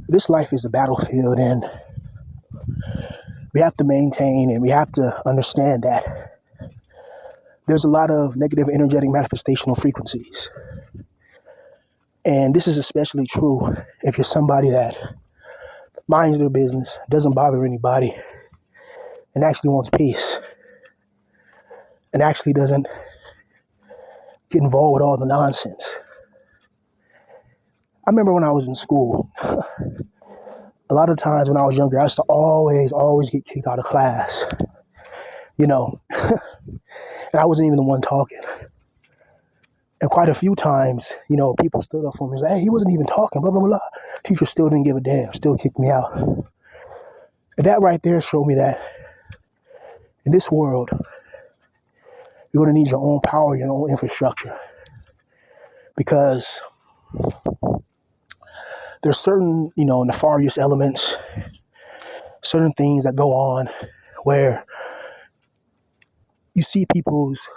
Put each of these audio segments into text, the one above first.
this life is a battlefield, and we have to maintain and we have to understand that there's a lot of negative energetic manifestational frequencies. And this is especially true if you're somebody that minds their business, doesn't bother anybody, and actually wants peace, and actually doesn't get involved with all the nonsense. I remember when I was in school, a lot of times when I was younger, I used to always get kicked out of class, and I wasn't even the one talking. And quite a few times, people stood up for me and said, hey, he wasn't even talking, blah, blah, blah. Teacher still didn't give a damn, still kicked me out. And that right there showed me that in this world, you're going to need your own power, your own infrastructure. Because there's certain, nefarious elements, certain things that go on where you see people's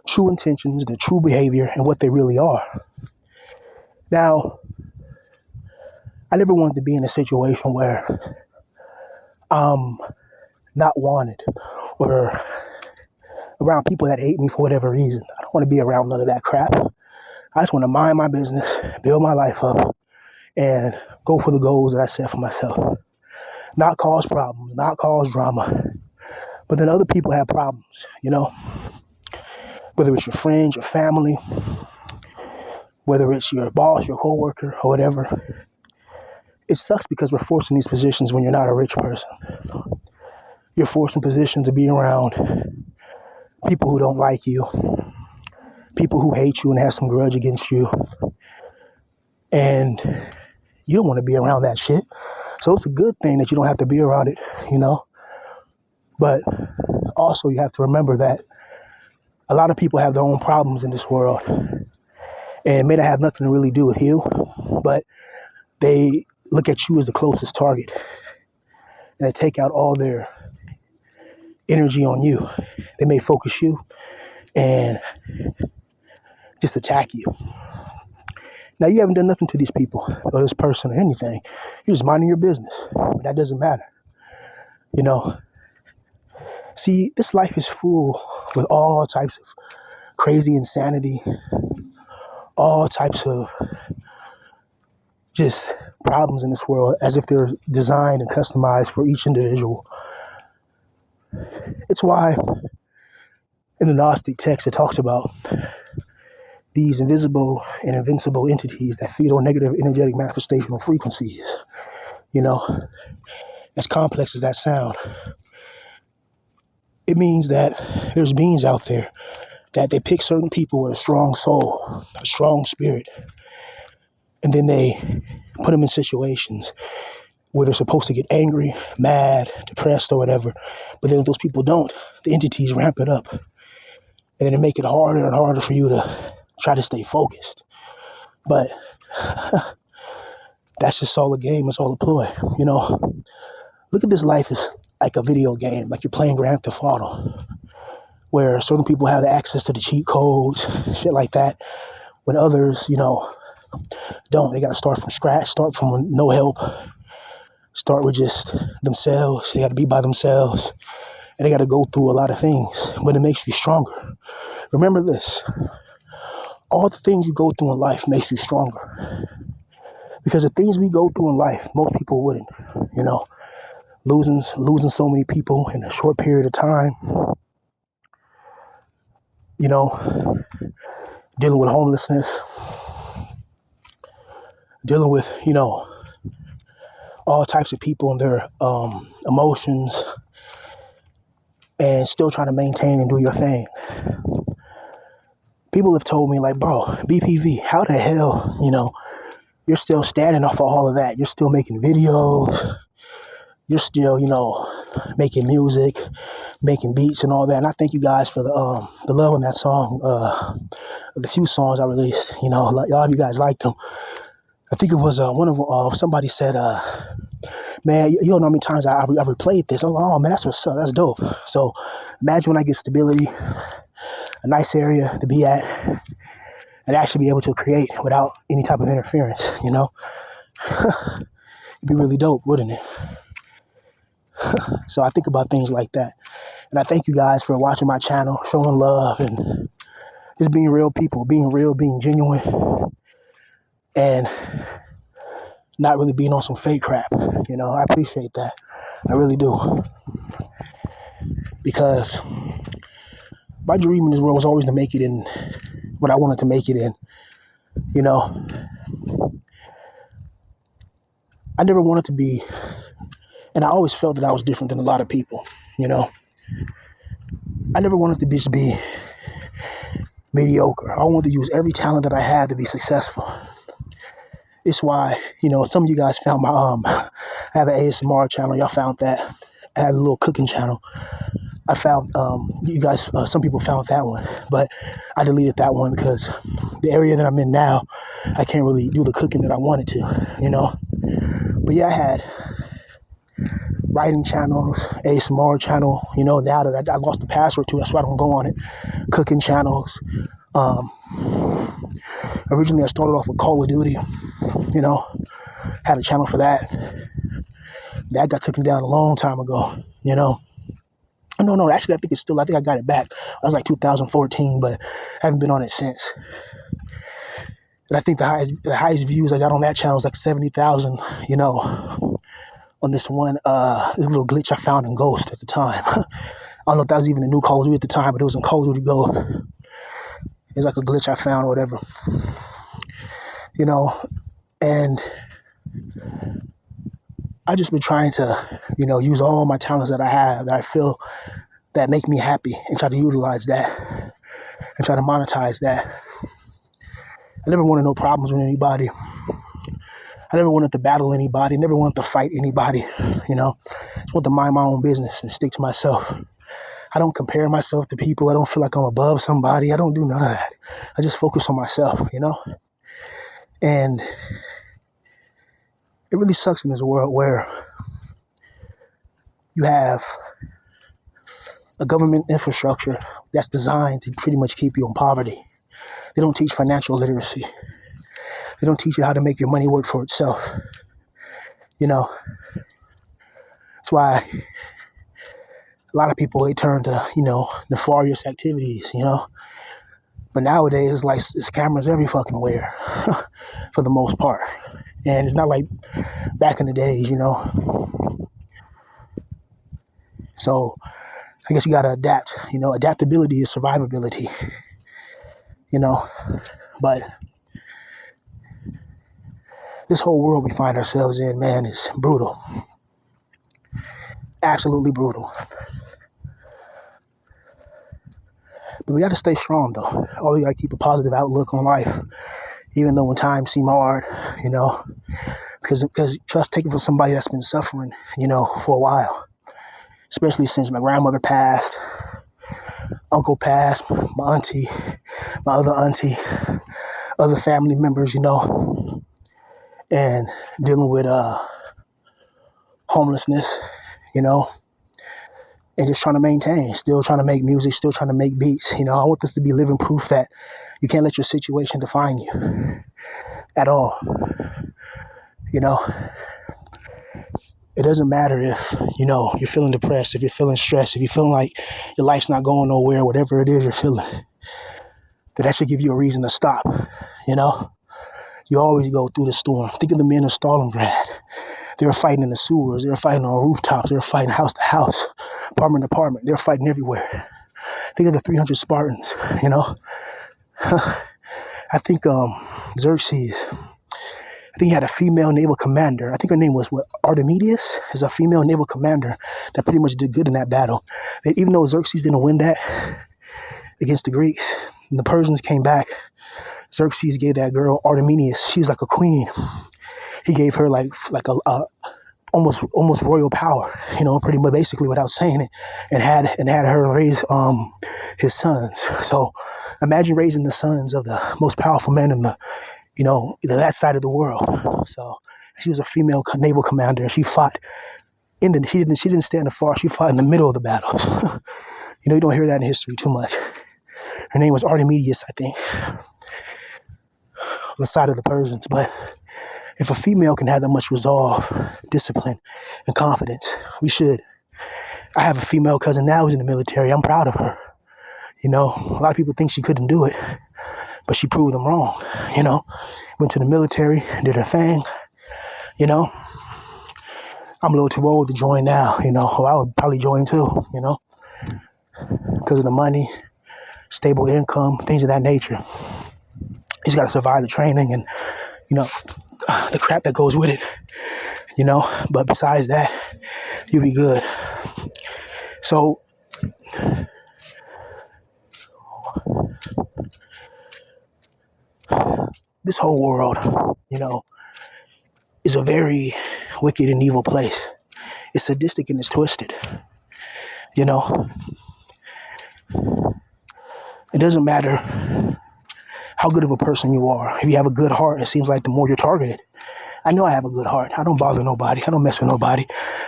true intentions, their true behavior, and what they really are. Now, I never wanted to be in a situation where I'm not wanted or around people that hate me for whatever reason. I don't want to be around none of that crap. I just want to mind my business, build my life up, and go for the goals that I set for myself. Not cause problems, not cause drama. But then other people have problems, whether it's your friends, your family, whether it's your boss, your coworker, or whatever. It sucks because we're forced in these positions when you're not a rich person. You're forced in positions to be around people who don't like you, people who hate you and have some grudge against you. And you don't want to be around that shit. So it's a good thing that you don't have to be around it, But also you have to remember that a lot of people have their own problems in this world. And it may not have nothing to really do with you, but they look at you as the closest target. And they take out all their energy on you. They may focus you and just attack you. Now, you haven't done nothing to these people or this person or anything. You're just minding your business. But that doesn't matter. See, this life is full with all types of crazy insanity, all types of just problems in this world as if they're designed and customized for each individual. It's why in the Gnostic text it talks about these invisible and invincible entities that feed on negative energetic manifestational frequencies. As complex as that sound, it means that there's beings out there that they pick certain people with a strong soul, a strong spirit, and then they put them in situations where they're supposed to get angry, mad, depressed, or whatever. But then if those people don't, the entities ramp it up. And then they make it harder and harder for you to try to stay focused. But that's just all a game. It's all a ploy, Look at this life as like a video game, like you're playing Grand Theft Auto, where certain people have access to the cheat codes, shit like that, when others, don't. They got to start from scratch, start from no help, start with just themselves. They got to be by themselves, and they got to go through a lot of things, but it makes you stronger. Remember this, all the things you go through in life makes you stronger, because the things we go through in life, most people wouldn't, losing so many people in a short period of time, dealing with homelessness, dealing with, all types of people and their emotions, and still trying to maintain and do your thing. People have told me, like, bro, BPV, how the hell, you're still standing off of all of that. You're still making videos. You're still, making music, making beats and all that. And I thank you guys for the love on that song, the few songs I released. A lot of you guys liked them. I think it was one of them, somebody said, man, you don't know how many times I replayed this. I'm like, oh, man, that's what's up. That's dope. So imagine when I get stability, a nice area to be at, and actually be able to create without any type of interference, It'd be really dope, wouldn't it? So I think about things like that. And I thank you guys for watching my channel, showing love, and just being real people, being real, being genuine, and not really being on some fake crap. I appreciate that. I really do. Because my dream in this world was always to make it in what I wanted to make it in. I never wanted to be, and I always felt that I was different than a lot of people. I never wanted to just be mediocre. I wanted to use every talent that I had to be successful. It's why, some of you guys found my, I have an ASMR channel. Y'all found that. I had a little cooking channel. I found, you guys, some people found that one, but I deleted that one because the area that I'm in now, I can't really do the cooking that I wanted to, But yeah, I had writing channels, ASMR channel, now that I lost the password to it, that's why I don't go on it. Cooking channels. Originally I started off with Call of Duty, had a channel for that. That got taken down a long time ago, No, actually I think I got it back. I was like 2014, but I haven't been on it since. And I think the highest views I got on that channel was like 70,000, on this one, this little glitch I found in Ghost at the time. I don't know if that was even the new Call of Duty at the time, but it was in Call of Duty Go. It was like a glitch I found or whatever. And I just been trying to, use all my talents that I have, that I feel that make me happy, and try to utilize that and try to monetize that. I never wanted no problems with anybody. I never wanted to battle anybody, never wanted to fight anybody, Just want to mind my own business and stick to myself. I don't compare myself to people. I don't feel like I'm above somebody. I don't do none of that. I just focus on myself, And it really sucks in this world where you have a government infrastructure that's designed to pretty much keep you in poverty. They don't teach financial literacy. They don't teach you how to make your money work for itself. That's why a lot of people, they turn to, nefarious activities, But nowadays, it's like it's cameras every fucking where, for the most part. And it's not like back in the days, So I guess you got to adapt. Adaptability is survivability, But this whole world we find ourselves in, man, is brutal. Absolutely brutal. But we got to stay strong, though. We got to keep a positive outlook on life, even though when times seem hard, because trust, taking from somebody that's been suffering, for a while, especially since my grandmother passed, uncle passed, my auntie, my other auntie, other family members, and dealing with homelessness, and just trying to maintain, still trying to make music, still trying to make beats. I want this to be living proof that you can't let your situation define you at all. It doesn't matter if, you're feeling depressed, if you're feeling stressed, if you're feeling like your life's not going nowhere, whatever it is you're feeling, that should give you a reason to stop, You always go through the storm. Think of the men of Stalingrad. They were fighting in the sewers. They were fighting on rooftops. They were fighting house to house, apartment to apartment. They were fighting everywhere. Think of the 300 Spartans, I think Xerxes, I think he had a female naval commander. I think her name was Archimedes, is a female naval commander that pretty much did good in that battle. Even though Xerxes didn't win that against the Greeks, and the Persians came back, Xerxes gave that girl Archimedes. She was like a queen. He gave her like a almost royal power, pretty much basically without saying it, and had her raise his sons. So imagine raising the sons of the most powerful men in the, that side of the world. So she was a female naval commander, and she fought she didn't stand afar. She fought in the middle of the battles. You don't hear that in history too much. Her name was Archimedes, I think, on the side of the Persians. But If a female can have that much resolve, discipline, and confidence, we should. I have a female cousin now who's in the military. I'm proud of her. A lot of people think she couldn't do it, but she proved them wrong. Went to the military, did her thing. I'm a little too old to join now, or I would probably join too, because of the money, stable income, things of that nature. You just got to survive the training and, the crap that goes with it, but besides that, you'll be good. So, this whole world, is a very wicked and evil place. It's sadistic and it's twisted. It doesn't matter how good of a person you are. If you have a good heart, it seems like the more you're targeted. I know I have a good heart. I don't bother nobody. I don't mess with nobody.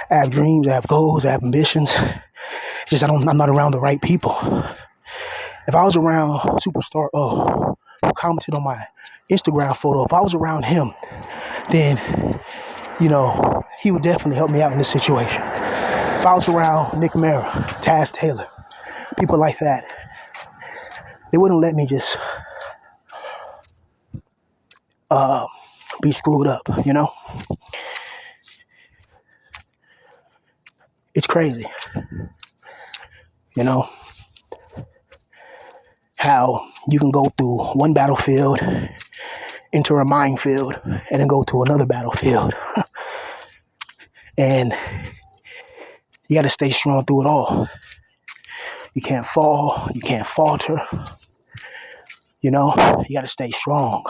I have dreams. I have goals. I have ambitions. It's just I'm not around the right people. If I was around Superstar who commented on my Instagram photo, if I was around him, then, he would definitely help me out in this situation. If I was around Nick Mara, Taz Taylor, people like that, they wouldn't let me just be screwed up, It's crazy, how you can go through one battlefield, enter a minefield, and then go to another battlefield. And you got to stay strong through it all. You can't fall. You can't falter. You got to stay strong.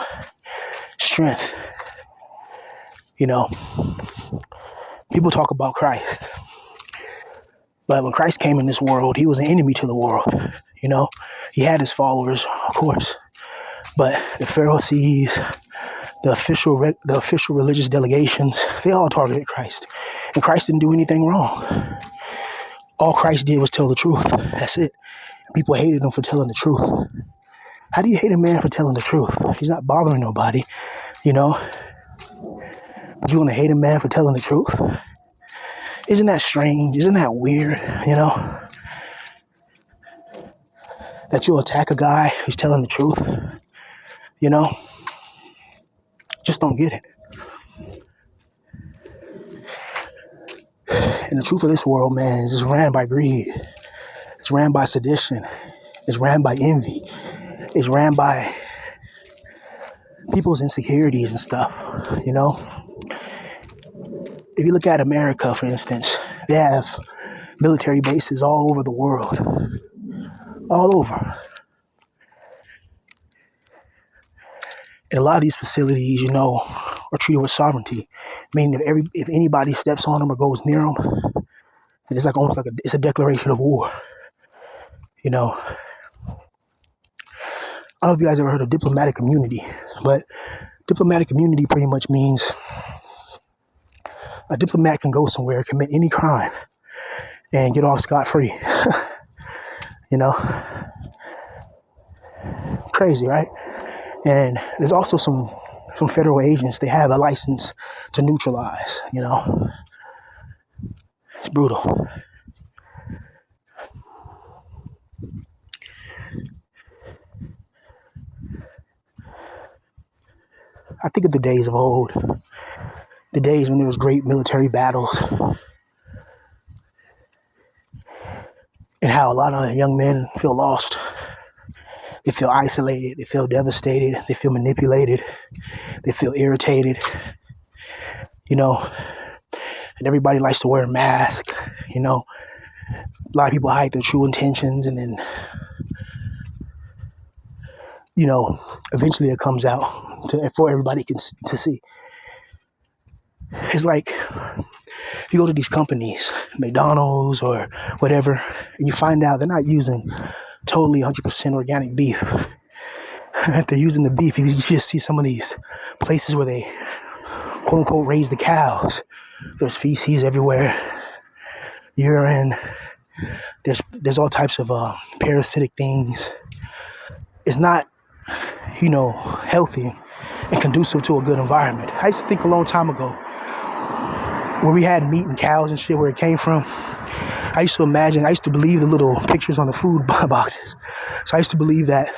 Strength. People talk about Christ. But when Christ came in this world, he was an enemy to the world. He had his followers, of course. But the Pharisees, the official religious delegations, they all targeted Christ. And Christ didn't do anything wrong. All Christ did was tell the truth. That's it. People hated him for telling the truth. How do you hate a man for telling the truth? He's not bothering nobody, But you want to hate a man for telling the truth? Isn't that strange? Isn't that weird, That you'll attack a guy who's telling the truth, Just don't get it. And the truth of this world, man, is it's ran by greed. It's ran by sedition. It's ran by envy. It's ran by people's insecurities and stuff, If you look at America, for instance, they have military bases all over the world. All over. And a lot of these facilities, are treated with sovereignty. Meaning if anybody steps on them or goes near them, it's like almost like it's a declaration of war. I don't know if you guys ever heard of diplomatic immunity, but diplomatic immunity pretty much means a diplomat can go somewhere, commit any crime, and get off scot-free. It's crazy, right? And there's also some federal agents, they have a license to neutralize, It's brutal. I think of the days of old, the days when there was great military battles, and how a lot of young men feel lost. They feel isolated. They feel devastated. They feel manipulated. They feel irritated. And everybody likes to wear a mask. A lot of people hide their true intentions, and then, eventually it comes out for everybody to see. It's like you go to these companies, McDonald's or whatever, and you find out they're not using totally 100% organic beef. If they're using the beef, you just see some of these places where they quote unquote raise the cows. There's feces everywhere, urine. There's all types of parasitic things. It's not, healthy. and conducive to a good environment. I used to think a long time ago, where we had meat and cows and shit, where it came from. I used to believe the little pictures on the food boxes. So I used to believe that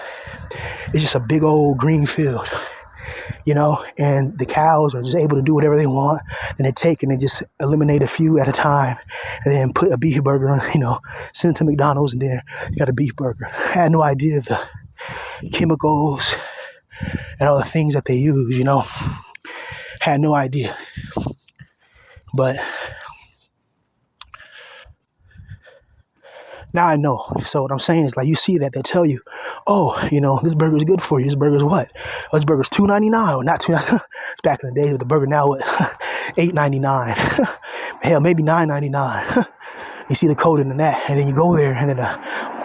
it's just a big old green field, and the cows are just able to do whatever they want. And they take and they just eliminate a few at a time and then put a beef burger on, send it to McDonald's and then you got a beef burger. I had no idea the chemicals and all the things that they use, had no idea. But now I know. So what I'm saying is, like, you see that, they'll tell you, oh, this burger is good for you. This burger's what? Oh, this burger's $2.99 or not $2.99. It's back in the day with the burger now what? $8.99. Hell, maybe $9.99. You see the code in that, and then you go there, and then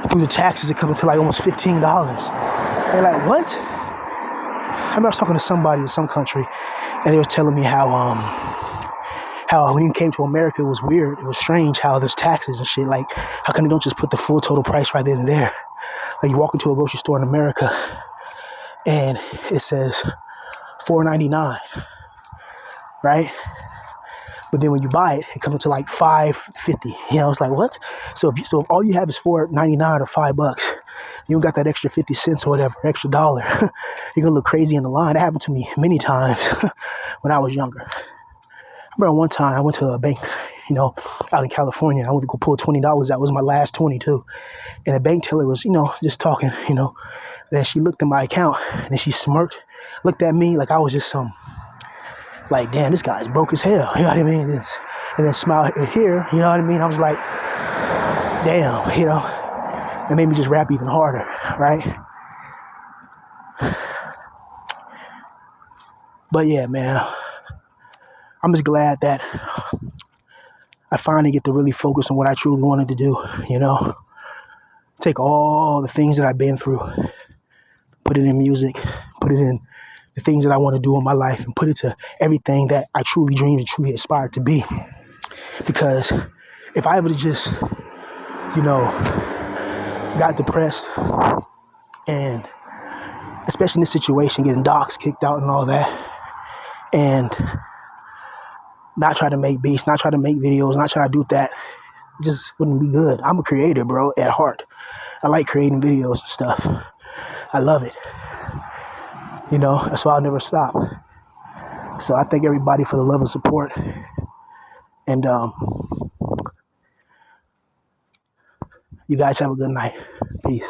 through the taxes, it comes to like almost $15. They're like, what? I remember I was talking to somebody in some country, and they was telling me how when you came to America, it was weird. It was strange how there's taxes and shit. Like, how come they don't just put the full total price right then and there? Like, you walk into a grocery store in America, and it says $4.99, right? But then when you buy it, it comes to like $5.50. It's like, what? So if all you have is $4.99 or $5, you don't got that extra 50 cents or whatever, extra dollar. You're gonna look crazy in the line. That happened to me many times when I was younger. I remember one time I went to a bank, out in California. I went to go pull $20 out. It was my last 22. And the bank teller was, just talking, Then she looked at my account and then she smirked, looked at me like I was just like, damn, this guy's broke as hell. You know what I mean? And then smile here, you know what I mean? I was like, damn, It made me just rap even harder, right? But yeah, man. I'm just glad that I finally get to really focus on what I truly wanted to do, Take all the things that I've been through, put it in music, put it in the things that I want to do in my life, and put it to everything that I truly dreamed and truly aspired to be. Because if I would have just, got depressed, and especially in this situation, getting docs kicked out and all that, and not try to make beats, not try to make videos, not try to do that, it just wouldn't be good. I'm a creator, bro, at heart. I like creating videos and stuff. I love it. That's why I'll never stop. So I thank everybody for the love and support. And you guys have a good night. Peace.